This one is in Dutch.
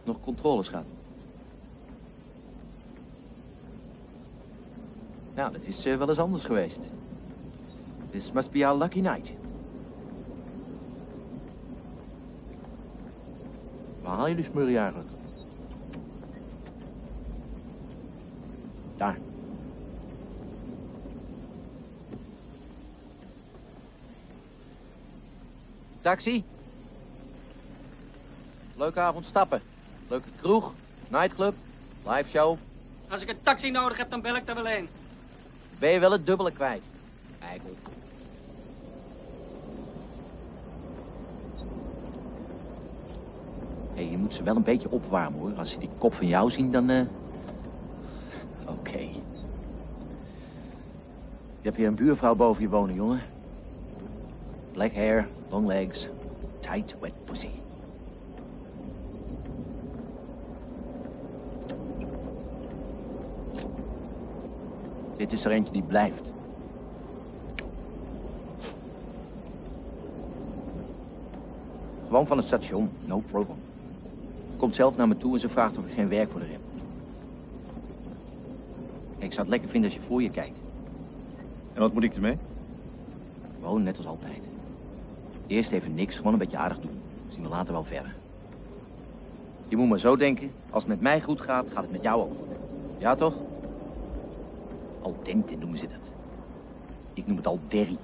Nog controles gehad? Nou, dat is wel eens anders geweest. This must be our lucky night. Waar haal je die smurrie eigenlijk? Daar. Taxi. Leuke avond stappen. Leuke kroeg, nightclub, live show. Als ik een taxi nodig heb, dan bel ik er wel een. Ben je wel het dubbele kwijt, eikel. Hé, je moet ze wel een beetje opwarmen, hoor. Als ze die kop van jou zien, dan... Oké. Je hebt hier een buurvrouw boven je wonen, jongen. Black hair, long legs, tight, wet pussy. Dit is er eentje die blijft. Gewoon van het station, no problem. Ze komt zelf naar me toe en ze vraagt of ik geen werk voor haar heb. Kijk, ik zou het lekker vinden als je voor je kijkt. En wat moet ik ermee? Gewoon net als altijd. Eerst even niks, gewoon een beetje aardig doen. Zien we later wel verder. Je moet maar zo denken, als het met mij goed gaat, gaat het met jou ook goed. Ja, toch? Al dente noemen ze dat. Ik noem het al derrie.